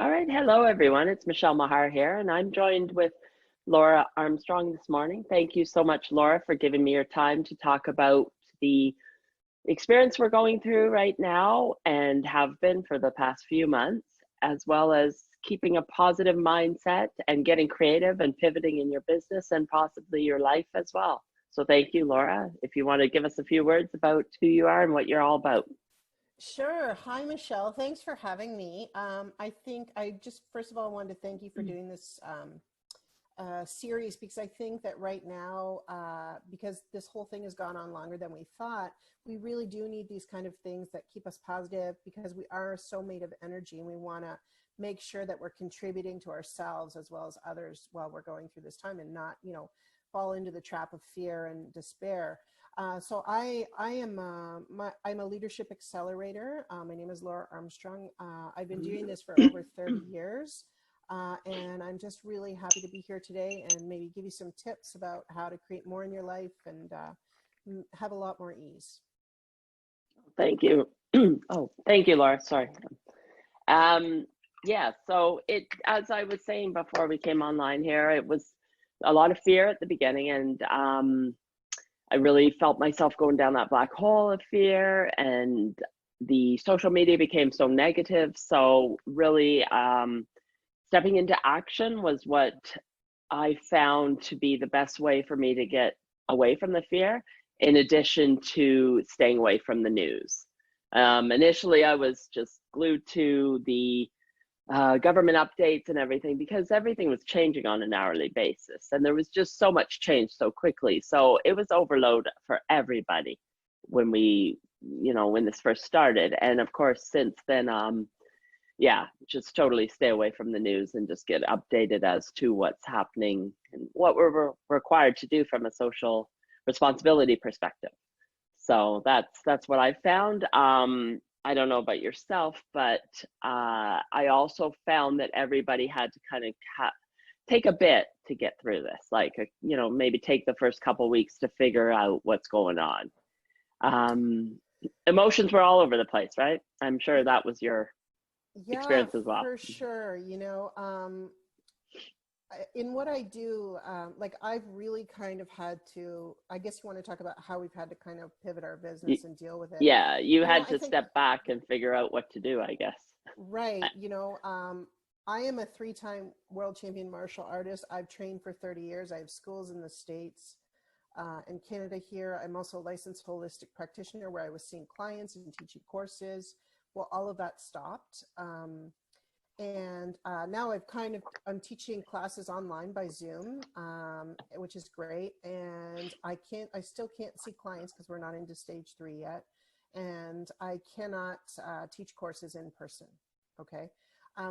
All right, hello everyone. It's Michele Maher here, and I'm joined with Laura Armstrong this morning. Thank you so much, Laura, for giving me your time to talk about the experience we're going through right now and have been for the past few months, as well as keeping a positive mindset and getting creative and pivoting in your business and possibly your life as well. So thank you, Laura. If you want to give us a few words about who you are and what you're all about. Sure. Hi, Michele. Thanks for having me. I think I just, first of all, wanted to thank you for doing this series, because I think that right now, because this whole thing has gone on longer than we thought, we really do need these kind of things that keep us positive, because we are so made of energy, and we want to make sure that we're contributing to ourselves as well as others while we're going through this time, and not, fall into the trap of fear and despair. So I'm a leadership accelerator. My name is Laura Armstrong. I've been doing this for over 30 years. And I'm just really happy to be here today and maybe give you some tips about how to create more in your life and have a lot more ease. Thank you. Oh, thank you, Laura. Sorry. Yeah, so as I was saying before we came online here, it was a lot of fear at the beginning, and I really felt myself going down that black hole of fear, and the social media became so negative. So really stepping into action was what I found to be the best way for me to get away from the fear, in addition to staying away from the news. Initially, I was just glued to the government updates and everything, because everything was changing on an hourly basis, and there was just so much change so quickly. So it was overload for everybody when when this first started. And of course, since then, yeah, just totally stay away from the news and just get updated as to what's happening and what we're required to do from a social responsibility perspective. So that's what I found. I don't know about yourself, but I also found that everybody had to kind of take a bit to get through this, like, maybe take the first couple weeks to figure out what's going on. Emotions were all over the place, right? I'm sure that was your experience as well. For sure. In what I do, I've really kind of had to, I guess you want to talk about how we've had to kind of pivot our business and deal with it. Yeah, you had to step back and figure out what to do, I guess. Right. I am a 3-time world champion martial artist. I've trained for 30 years. I have schools in the States and Canada here. I'm also a licensed holistic practitioner, where I was seeing clients and teaching courses. Well, all of that stopped. And now I'm teaching classes online by Zoom, which is great. And I still can't see clients because we're not into stage 3 yet. And I cannot teach courses in person. Okay.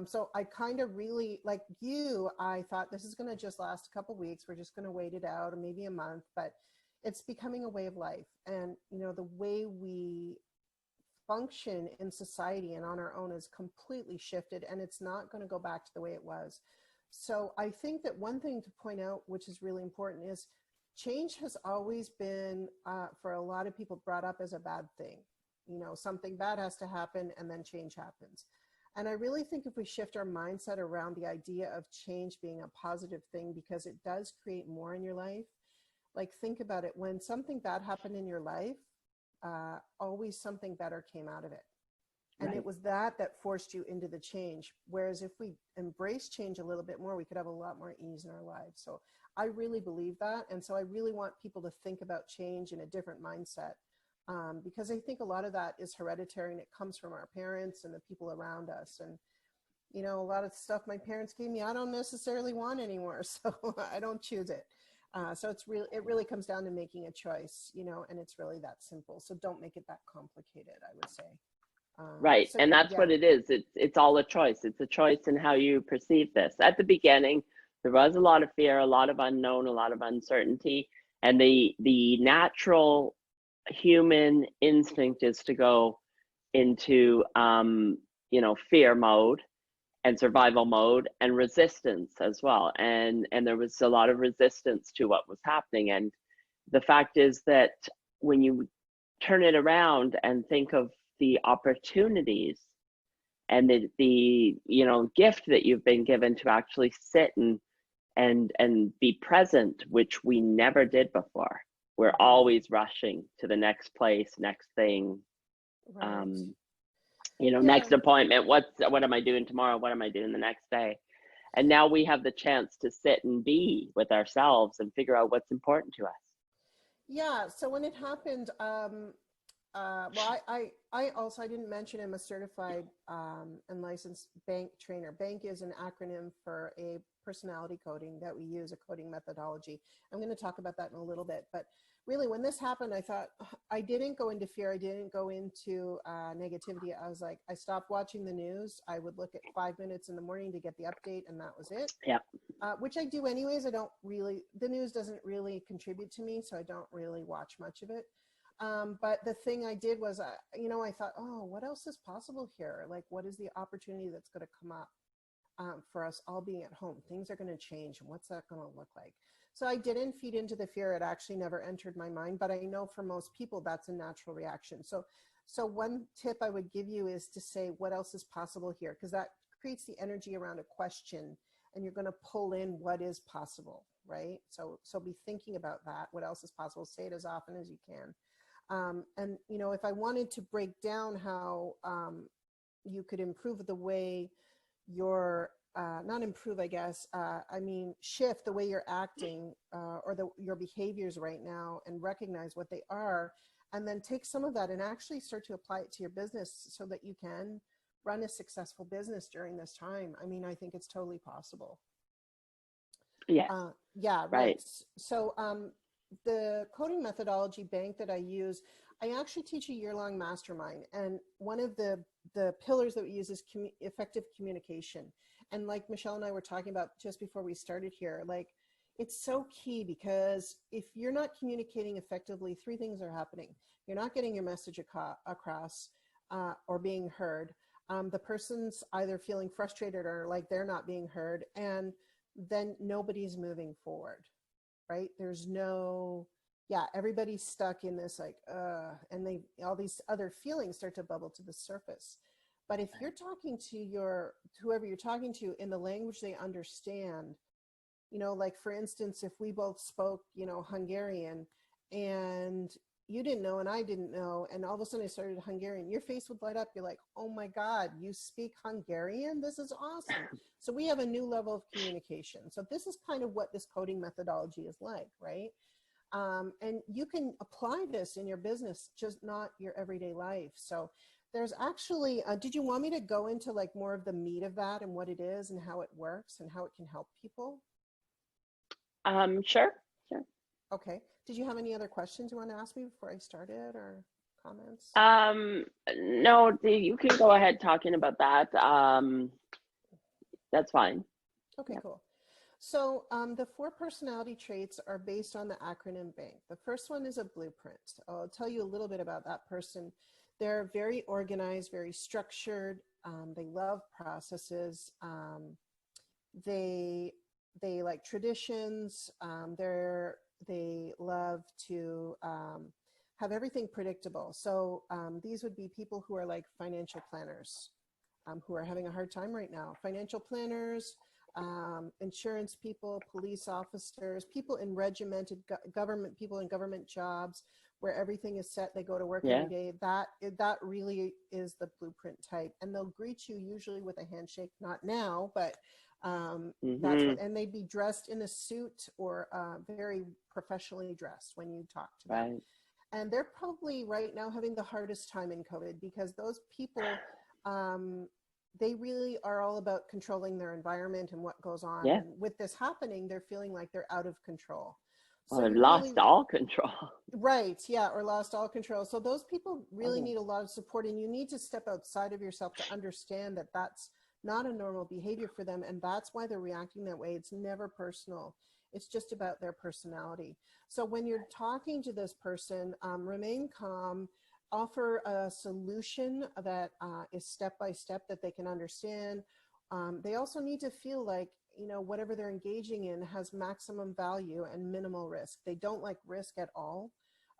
So I kind of really, like you, I thought this is going to just last a couple weeks. We're just going to wait it out, or maybe a month, but it's becoming a way of life. And, the way we function in society and on our own is completely shifted, and it's not going to go back to the way it was. So I think that one thing to point out, which is really important, is change has always been, for a lot of people, brought up as a bad thing. Something bad has to happen and then change happens. And I really think if we shift our mindset around the idea of change being a positive thing, because it does create more in your life. Like, think about it. When something bad happened in your life, always something better came out of it. And It was that forced you into the change. Whereas if we embrace change a little bit more, we could have a lot more ease in our lives. So I really believe that. And so I really want people to think about change in a different mindset, because I think a lot of that is hereditary, and it comes from our parents and the people around us. And, a lot of stuff my parents gave me, I don't necessarily want anymore. So I don't choose it. So it really comes down to making a choice, and it's really that simple. So don't make it that complicated, I would say. Right. And that's what it is. It's all a choice. It's a choice in how you perceive this. At the beginning, there was a lot of fear, a lot of unknown, a lot of uncertainty. And the natural human instinct is to go into, fear mode and survival mode and resistance as well. And there was a lot of resistance to what was happening. And the fact is that when you turn it around and think of the opportunities and the gift that you've been given to actually sit and be present, which we never did before. We're always rushing to the next place, next thing, Right. next Yeah. appointment. What am I doing tomorrow? What am I doing the next day? And now we have the chance to sit and be with ourselves and figure out what's important to us. Yeah. So when it happened, well, I didn't mention I'm a certified and licensed bank trainer. Bank is an acronym for a personality coding that we use, a coding methodology. I'm going to talk about that in a little bit. But really, when this happened, I thought I didn't go into fear. I didn't go into negativity. I was like, I stopped watching the news. I would look at 5 minutes in the morning to get the update, and that was it. Yeah. Which I do anyways. The news doesn't really contribute to me, so I don't really watch much of it. But the thing I did was, I thought, oh, what else is possible here? Like, what is the opportunity that's going to come up for us all being at home? Things are going to change, and what's that going to look like? So I didn't feed into the fear. It actually never entered my mind, but I know for most people, that's a natural reaction. So one tip I would give you is to say, what else is possible here? Because that creates the energy around a question, and you're going to pull in what is possible, right? So be thinking about that. What else is possible? Say it as often as you can. And if I wanted to break down how you could improve the way you're not improve, I guess, shift the way you're acting or your behaviors right now, and recognize what they are, and then take some of that and actually start to apply it to your business so that you can run a successful business during this time. I mean, I think it's totally possible. Yeah. Yeah, right. Right. So the coding methodology bank that I use, I actually teach a year-long mastermind. And one of the pillars that we use is effective communication. And like Michelle and I were talking about just before we started here, like, it's so key, because if you're not communicating effectively, three things are happening. You're not getting your message across or being heard. The person's either feeling frustrated or like they're not being heard, and then nobody's moving forward. Right? There's everybody's stuck in this and all these other feelings start to bubble to the surface. But if you're talking to whoever you're talking to in the language they understand, like for instance, if we both spoke, Hungarian, and you didn't know and I didn't know, and all of a sudden I started Hungarian, your face would light up. You're like, oh my God, you speak Hungarian? This is awesome. So we have a new level of communication. So this is kind of what this coding methodology is like, right? And you can apply this in your business, just not your everyday life. So there's actually, did you want me to go into like more of the meat of that and what it is and how it works and how it can help people? Sure. Okay. Did you have any other questions you want to ask me before I started, or comments? No, you can go ahead talking about that. That's fine. Okay, Yep. cool. So the 4 personality traits are based on the acronym BANK. The first one is a blueprint. I'll tell you a little bit about that person. They're very organized, very structured. They love processes. They like traditions. They love to have everything predictable. So these would be people who are like financial planners, who are having a hard time right now. Financial planners, insurance people, police officers, people in regimented government, people in government jobs where everything is set. They go to work every day. That really is the blueprint type. And they'll greet you usually with a handshake, not now, but that's what, and they'd be dressed in a suit or very professionally dressed when you talk to them. Right. And they're probably right now having the hardest time in COVID, because those people, they really are all about controlling their environment and what goes on. Yeah. And with this happening, they're feeling like they're out of control. So they've lost all control. Right. Yeah. Or lost all control. So those people really need a lot of support, and you need to step outside of yourself to understand that that's not a normal behavior for them. And that's why they're reacting that way. It's never personal. It's just about their personality. So when you're talking to this person, remain calm, offer a solution that is step by step that they can understand. They also need to feel like, whatever they're engaging in has maximum value and minimal risk. They don't like risk at all.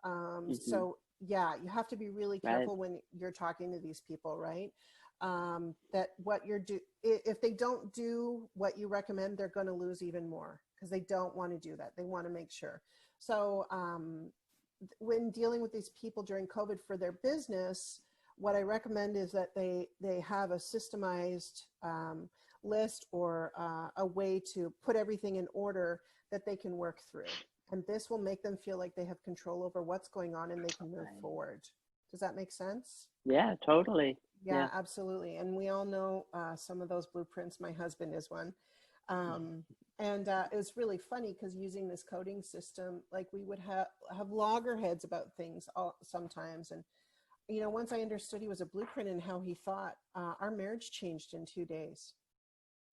So yeah, you have to be really Right. careful when you're talking to these people, right? That what you're if they don't do what you recommend, they're going to lose even more because they don't want to do that. They want to make sure. So when dealing with these people during COVID for their business, what I recommend is that they have a systemized list or a way to put everything in order that they can work through. And this will make them feel like they have control over what's going on and they can move Right. forward. Does that make sense? Yeah, totally. Yeah, Yeah. absolutely. And we all know some of those blueprints. My husband is one. Um, and it was really funny because using this coding system, like we would have loggerheads about things sometimes. And, you know, once I understood he was a blueprint and how he thought, our marriage changed in 2 days.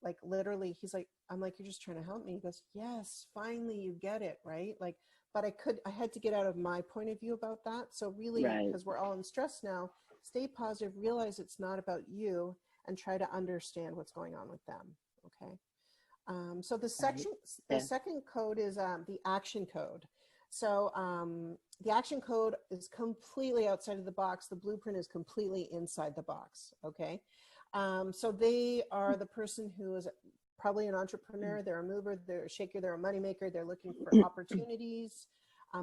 Like literally, he's like, I'm like, you're just trying to help me. He goes, yes, finally you get it, right? Like, but I had to get out of my point of view about that. So really, Right. because we're all in stress now, stay positive, realize it's not about you, and try to understand what's going on with them. Okay. So Right. the Yeah. second code is the action code. So the action code is completely outside of the box. The blueprint is completely inside the box. Okay. So they are the person who is probably an entrepreneur. They're a mover. They're a shaker. They're a moneymaker. They're looking for opportunities.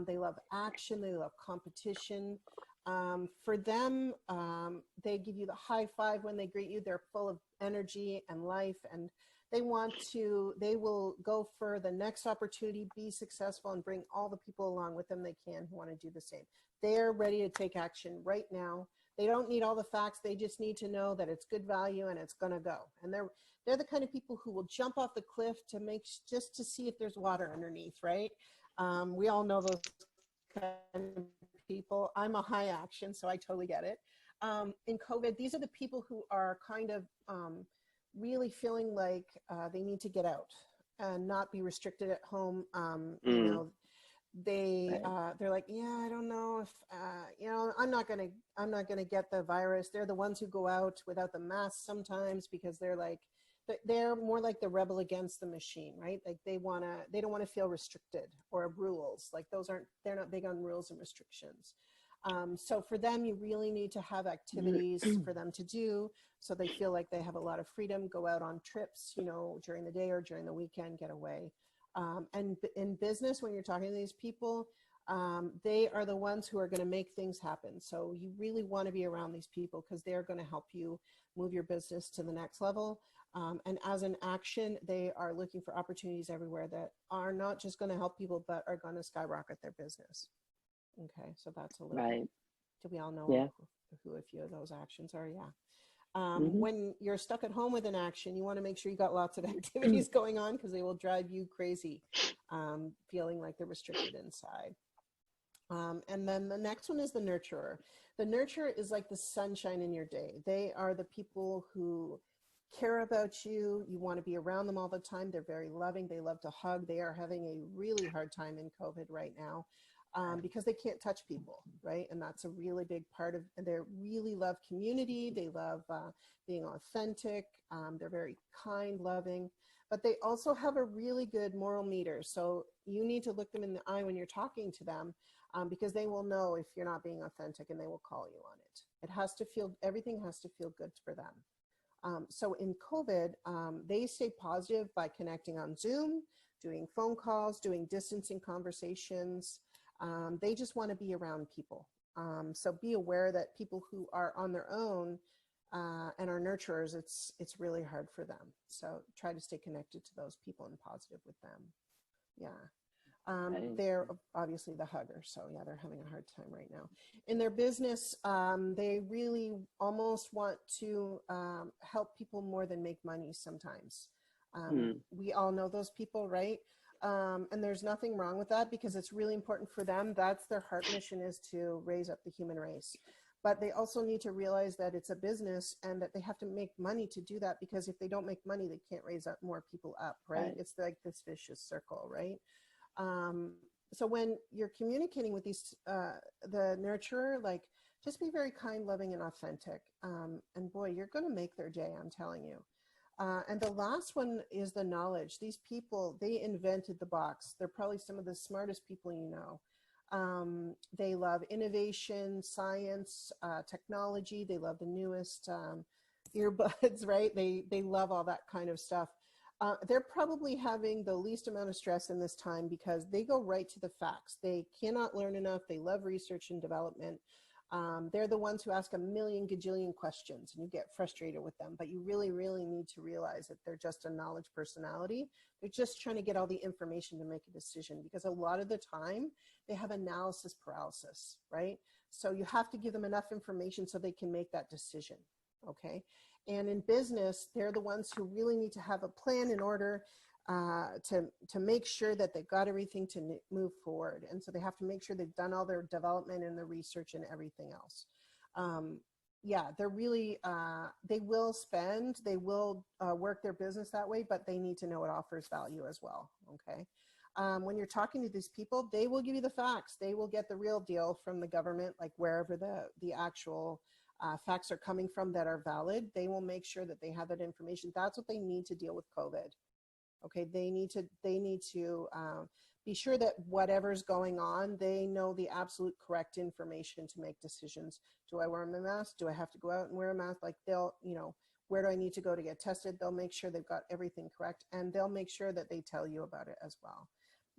They love action. They love competition. For them, they give you the high five when they greet you. They're full of energy and life, and they will go for the next opportunity, be successful, and bring all the people along with them they can who want to do the same. They're ready to take action right now. They don't need all the facts. They just need to know that it's good value and it's going to go. And they're the kind of people who will jump off the cliff just to see if there's water underneath, right? We all know those kind of people. I'm a high action, so I totally get it. In COVID, these are the people who are kind of really feeling like they need to get out and not be restricted at home. You Mm. know, they're Right. like, yeah, I don't know if you know, I'm not gonna get the virus. They're the ones who go out without the mask sometimes because they're more like the rebel against the machine, right? Like they don't want to feel restricted or rules. Like they're not big on rules and restrictions. So for them, you really need to have activities for them to do so they feel like they have a lot of freedom, go out on trips, you know, during the day or during the weekend, get away. And in business, when you're talking to these people, they are the ones who are going to make things happen. So you really want to be around these people because they're going to help you move your business to the next level. And as an action, they are looking for opportunities everywhere that are not just going to help people, but are going to skyrocket their business. Okay, so that's a little bit. Right. Do we all know Yeah. who a few of those actions are? Yeah. Hmm. When you're stuck at home with an action, you want to make sure you got lots of activities going on because they will drive you crazy, feeling like they're restricted inside. And then the next one is the nurturer. The nurturer is like the sunshine in your day. They are the people who care about you. You want to be around them all the time. They're very loving. They love to hug. They are having a really hard time in COVID right now because they can't touch people, right? And that's a really big part of, and they really love community. They love being authentic. They're very kind, loving, but they also have a really good moral meter. So you need to look them in the eye when you're talking to them because they will know if you're not being authentic and they will call you on it. Everything has to feel good for them. So in COVID, they stay positive by connecting on Zoom, doing phone calls, doing distancing conversations. They just want to be around people. So be aware that people who are on their own and are nurturers, it's really hard for them. So try to stay connected to those people and positive with them. Yeah. Right. They're obviously the hugger. So yeah, they're having a hard time right now. In their business, they really almost want to help people more than make money sometimes. Mm. We all know those people, right? And there's nothing wrong with that because it's really important for them. That's their heart mission, is to raise up the human race. But they also need to realize that it's a business and that they have to make money to do that, because if they don't make money, they can't raise up more people up, right? Right. It's like this vicious circle, right? So when you're communicating with the nurturer, like, just be very kind, loving, and authentic. And boy, you're going to make their day, I'm telling you. And the last one is the knowledge. These people, they invented the box. They're probably some of the smartest people you know. They love innovation, science, technology. They love the newest earbuds, right? They love all that kind of stuff. They're probably having the least amount of stress in this time because they go right to the facts. They cannot learn enough. They love research and development. They're the ones who ask a million gajillion questions and you get frustrated with them, but you really, really need to realize that they're just a knowledge personality. They're just trying to get all the information to make a decision because a lot of the time they have analysis paralysis, right? So you have to give them enough information so they can make that decision, okay? And in business, they're the ones who really need to have a plan in order to make sure that they've got everything to move forward. And so they have to make sure they've done all their development and the research and everything else. Yeah, they're really, they will spend, they will work their business that way, but they need to know it offers value as well, okay? When you're talking to these people, they will give you the facts. They will get the real deal from the government, like wherever the actual facts are coming from that are valid. They will make sure that they have that information. That's what they need to deal with COVID. Okay, they need to be sure that whatever's going on, they know the absolute correct information to make decisions. Do I wear my mask? Do I have to go out and wear a mask? Like they'll, you know, where do I need to go to get tested? They'll make sure they've got everything correct, and they'll make sure that they tell you about it as well.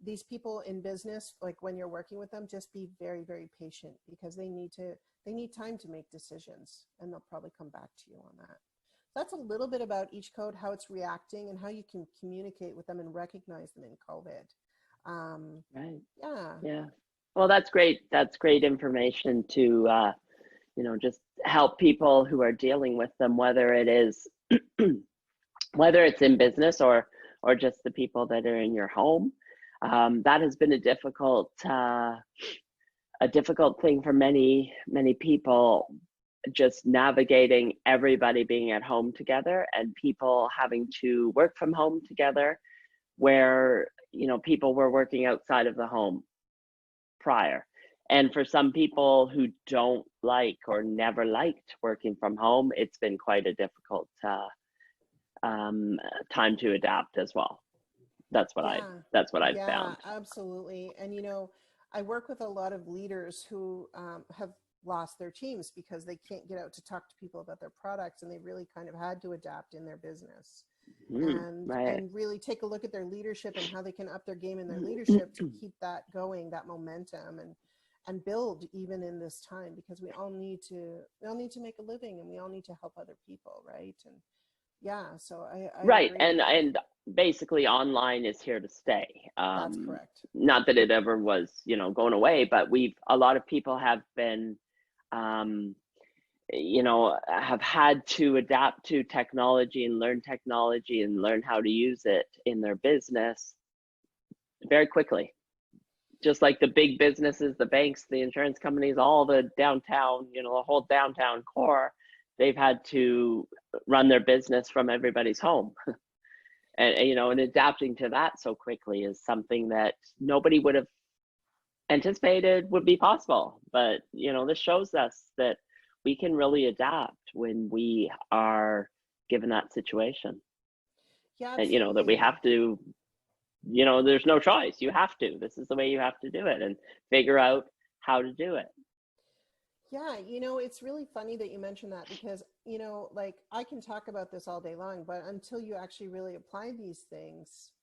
These people in business, like when you're working with them, just be very, very patient because they need time to make decisions, and they'll probably come back to you on that. That's a little bit about each code, how it's reacting, and how you can communicate with them and recognize them in COVID. Right. Yeah. Yeah. Well, that's great. That's great information to, you know, just help people who are dealing with them, whether it is, whether it's in business or just the people that are in your home. That has been a difficult thing for many people, just navigating everybody being at home together and people having to work from home together, where, you know, people were working outside of the home prior. And for some people who don't like or never liked working from home, it's been quite a difficult time to adapt as well. That's what I've found. Absolutely. And you know, I work with a lot of leaders who have lost their teams because they can't get out to talk to people about their products, and they really kind of had to adapt in their business. Right. And really take a look at their leadership and how they can up their game in their leadership to keep that going, that momentum, and build even in this time, because we all need to make a living, and we all need to help other people, right? And yeah, so I right. agree. And basically online is here to stay. That's correct. Not that it ever was, you know, going away, but a lot of people have been, you know, have had to adapt to technology and learn how to use it in their business very quickly. Just like the big businesses, the banks, the insurance companies, all the downtown, you know, the whole downtown core, they've had to run their business from everybody's home. And, you know, and adapting to that so quickly is something that nobody would have anticipated would be possible. But, you know, this shows us that we can really adapt when we are given that situation. Yeah, and, you know, that we have to, you know, there's no choice. You have to. This is the way you have to do it, and figure out how to do it. Yeah, you know, it's really funny that you mentioned that because, you know, like I can talk about this all day long, but until you actually really apply these things,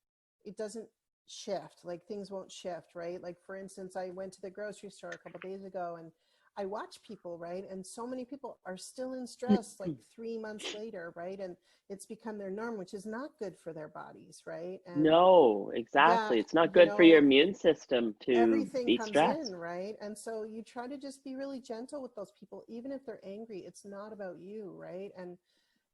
it doesn't shift. Like things won't shift, right? Like for instance, I went to the grocery store a couple days ago and I watch people, right? And so many people are still in stress like 3 months later, right? And it's become their norm, which is not good for their bodies, right? And No, yeah, exactly. It's not you good for your know, immune system to everything be comes in, stressed. right? And so you try to just be really gentle with those people, even if they're angry. It's not about you, right? And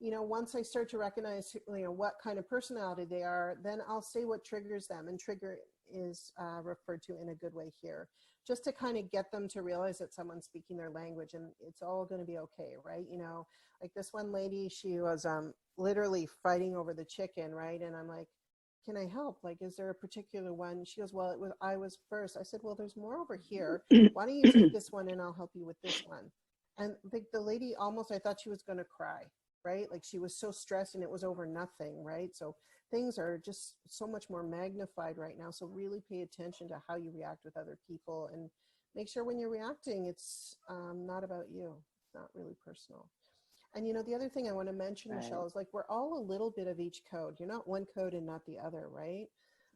you know, once I start to recognize, you know, what kind of personality they are, then I'll say what triggers them. And trigger is referred to in a good way here, just to kind of get them to realize that someone's speaking their language and it's all going to be okay, right? You know, like this one lady, she was literally fighting over the chicken, right? And I'm like, can I help? Like, is there a particular one? She goes, well, I was first. I said, well, there's more over here. Why don't you take this one and I'll help you with this one? And the lady almost, I thought she was going to cry, right? Like she was so stressed and it was over nothing, right? So things are just so much more magnified right now. So really pay attention to how you react with other people, make sure when you're reacting, it's not about you. It's not really personal. And the other thing I want to mention, Right. Michelle, is like we're all a little bit of each code. You're not one code and not the other, right?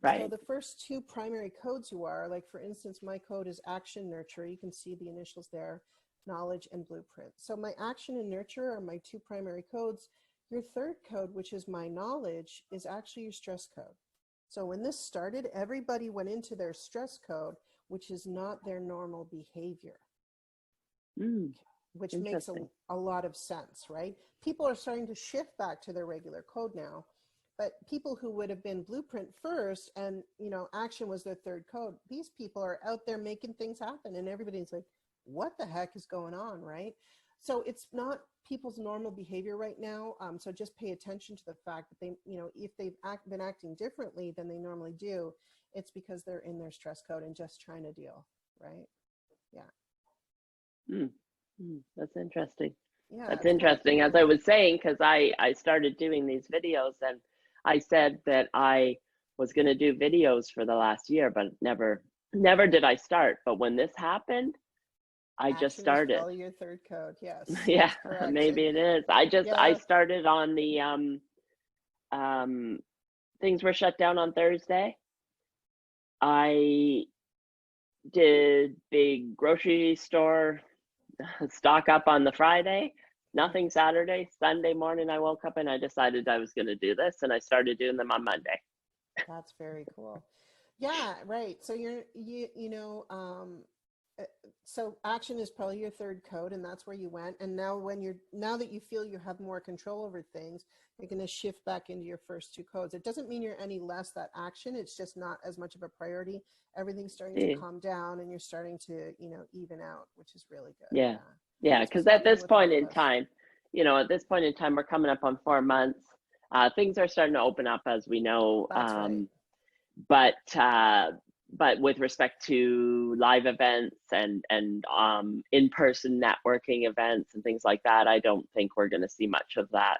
So Right. the first two primary codes you are, like for instance, my code is action nurture. You can see the initials there, knowledge and blueprint. So my action and nurture are my two primary codes. Your third code, which is my knowledge, is actually your stress code. So when this started, everybody went into their stress code, which is not their normal behavior. Which makes a lot of sense, right? People are starting to shift back to their regular code now, but people who would have been blueprint first and, action was their third code, these people are out there making things happen and everybody's like, what the heck is going on, right? So it's not people's normal behavior right now. So just pay attention to the fact that they, if they've been acting differently than they normally do, it's because they're in their stress code and just trying to deal, right? Yeah. That's interesting. Yeah, that's interesting. Cool. As I was saying, because I started doing these videos, and I said that I was going to do videos for the last year, but never did I start. But when this happened, I just started. Follow your third code. Yes. Yeah, maybe it is. I started on the things were shut down on Thursday. I did big grocery store stock up on the Friday, nothing Saturday. Sunday morning I woke up and I decided I was going to do this, and I started doing them on Monday. That's very cool. Yeah, right. So so action is probably your third code, and that's where you went. And now now that you feel you have more control over things, you're going to shift back into your first two codes. It doesn't mean you're any less that action. It's just not as much of a priority. Everything's starting to calm down and you're starting to, even out, which is really good. Yeah. Because at this point in time, we're coming up on 4 months. Things are starting to open up, as we know. That's right. But with respect to live events and in-person networking events and things like that, I don't think we're going to see much of that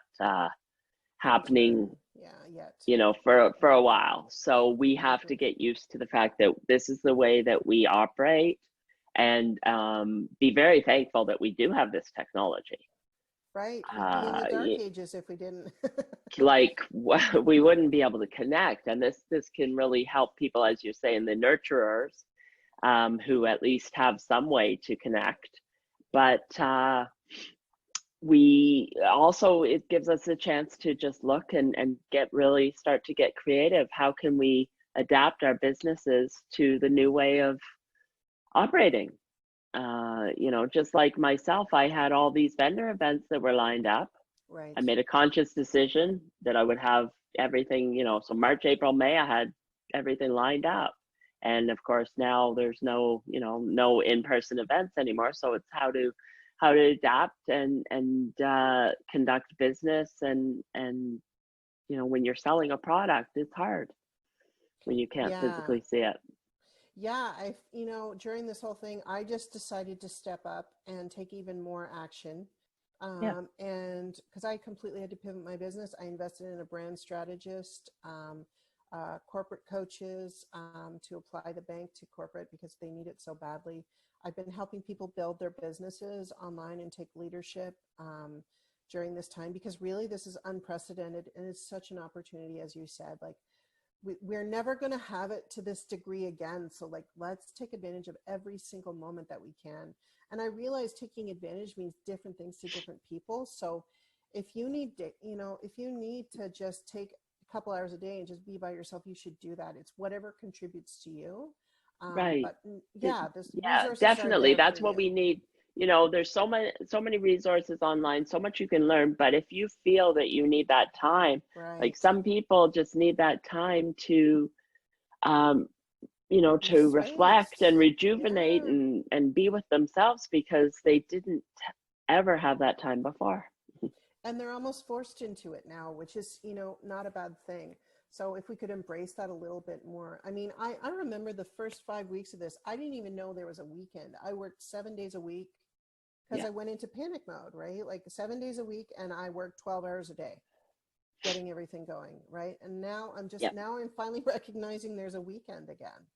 happening yet. For a while. So we have to get used to the fact that this is the way that we operate, and be very thankful that we do have this technology. Right. We'd be in the dark ages if we didn't. Like we wouldn't be able to connect. And this can really help people, as you're saying, the nurturers, who at least have some way to connect. But we also, it gives us a chance to just look and start to get creative. How can we adapt our businesses to the new way of operating? Just like myself, I had all these vendor events that were lined up. Right. I made a conscious decision that I would have everything, so March, April, May, I had everything lined up. And of course, now there's no in-person events anymore. So it's how to adapt and conduct business. And when you're selling a product, it's hard when you can't physically see it. Yeah, during this whole thing, I just decided to step up and take even more action. And because I completely had to pivot my business, I invested in a brand strategist, corporate coaches, to apply the bank to corporate because they need it so badly. I've been helping people build their businesses online and take leadership during this time, because really this is unprecedented and it's such an opportunity, as you said. Like, we're never going to have it to this degree again. So let's take advantage of every single moment that we can. And I realize taking advantage means different things to different people. So if you need to just take a couple hours a day and just be by yourself, you should do that. It's whatever contributes to you. Right. But definitely. That's what we need. There's so many resources online, so much you can learn. But if you feel that you need that time, like some people just need that time to, to reflect and rejuvenate and be with themselves, because they didn't ever have that time before. And they're almost forced into it now, which is, not a bad thing. So if we could embrace that a little bit more. I mean, I remember the first 5 weeks of this, I didn't even know there was a weekend. I worked 7 days a week because I went into panic mode, right? Like 7 days a week, and I worked 12 hours a day getting everything going, right? And now I'm finally recognizing there's a weekend again,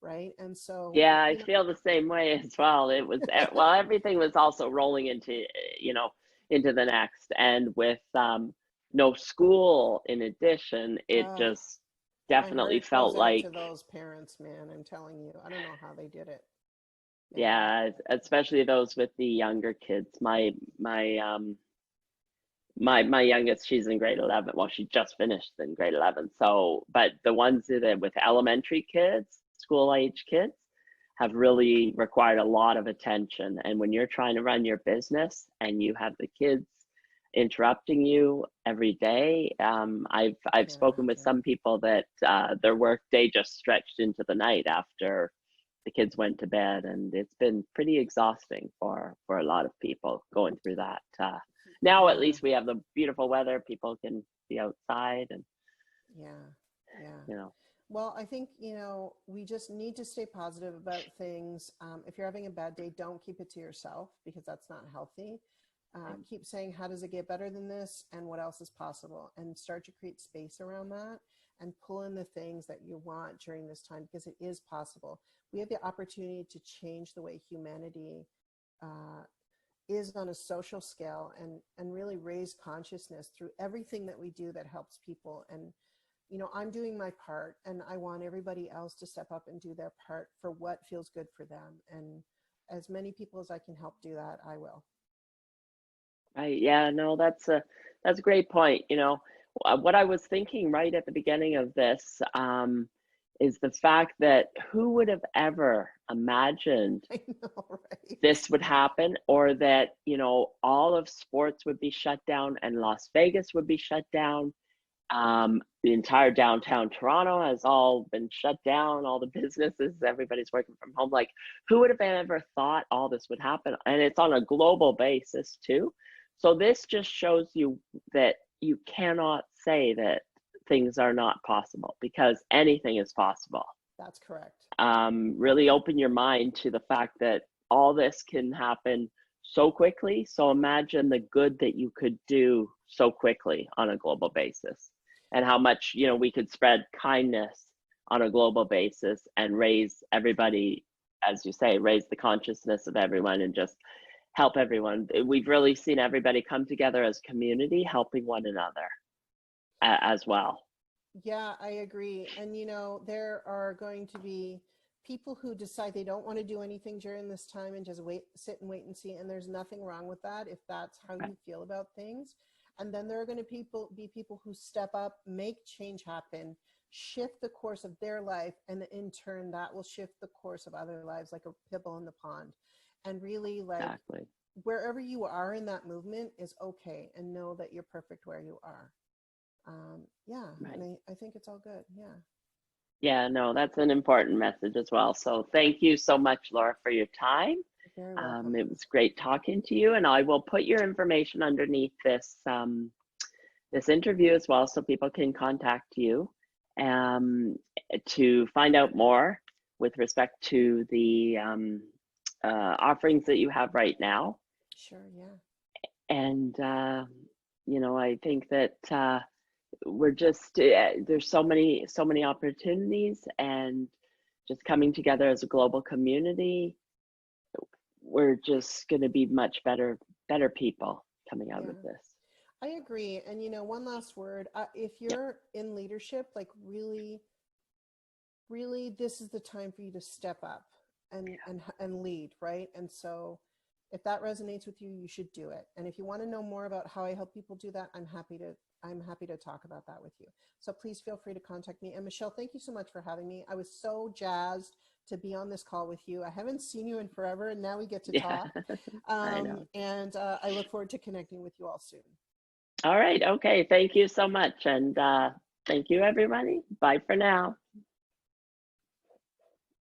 right? And so, Yeah, I you know, feel the same way as well. It was well, everything was also rolling into, you know, into the next, and with no school in addition, it uh, just my definitely heart goes felt out like, to those parents, man. I'm telling you, I don't know how they did it. Yeah. yeah, especially those with the younger kids. My youngest, she's in grade 11. Well, she just finished in grade 11. So, but the ones that with elementary kids, school age kids, have really required a lot of attention. And when you're trying to run your business and you have the kids interrupting you every day, I I've can't spoken with imagine. some people that their work day just stretched into the night after the kids went to bed, and it's been pretty exhausting for a lot of people going through that. Now at Yeah. least we have the beautiful weather; people can be outside, and Yeah. Yeah. you know, Well, I think, you know, we just need to stay positive about things. If you're having a bad day, don't keep it to yourself because that's not healthy. Keep saying, how does it get better than this? And what else is possible? And start to create space around that and pull in the things that you want during this time because it is possible. We have the opportunity to change the way humanity uh, is on a social scale and really raise consciousness through everything that we do that helps people. And you know, I'm doing my part and I want everybody else to step up and do their part for what feels good for them. And as many people as I can help do that, I will. right? Yeah, no, that's a great point. You know, what I was thinking right at the beginning of this is the fact that who would have ever imagined I know, right? this would happen, or that, you know, all of sports would be shut down and Las Vegas would be shut down. The entire downtown Toronto has all been shut down, all the businesses, everybody's working from home. Like, who would have ever thought all this would happen? And it's on a global basis too. So this just shows you that you cannot say that things are not possible, because anything is possible. That's correct. Really open your mind to the fact that all this can happen so quickly. So imagine the good that you could do so quickly on a global basis, and how much, you know, we could spread kindness on a global basis and raise everybody, as you say, raise the consciousness of everyone and just help everyone. We've really seen everybody come together as community, helping one another as well. Yeah, I agree. And you know, there are going to be people who decide they don't want to do anything during this time and just wait, sit and wait and see. And there's nothing wrong with that if that's how you feel about things. And then there are going to be people who step up, make change happen, shift the course of their life, and in turn that will shift the course of other lives like a pebble in the pond. And really like Exactly. wherever you are in that movement is okay and know that you're perfect where you are. Yeah, Right. and I think it's all good. Yeah, Yeah, no, that's an important message as well. So thank you so much, Laura, for your time. you're very welcome. It was great talking to you, and I will put your information underneath this interview as well, so people can contact you um, to find out more with respect to the offerings that you have right now. Sure, yeah. And you know, I think that we're just there's so many opportunities, and just coming together as a global community, we're just going to be much better people coming out of Yeah, this. I agree. And you know, one last word. If Yeah, you're in leadership, like really, really, this is the time for you to step up and lead, right? And so, if that resonates with you, you should do it. And if you want to know more about how I help people do that, I'm happy to talk about that with you. So please feel free to contact me. And Michelle, thank you so much for having me. I was so jazzed to be on this call with you. I haven't seen you in forever, and now we get to yeah, talk. I know. And I look forward to connecting with you all soon. All right, okay, thank you so much, and thank you, everybody. Bye for now.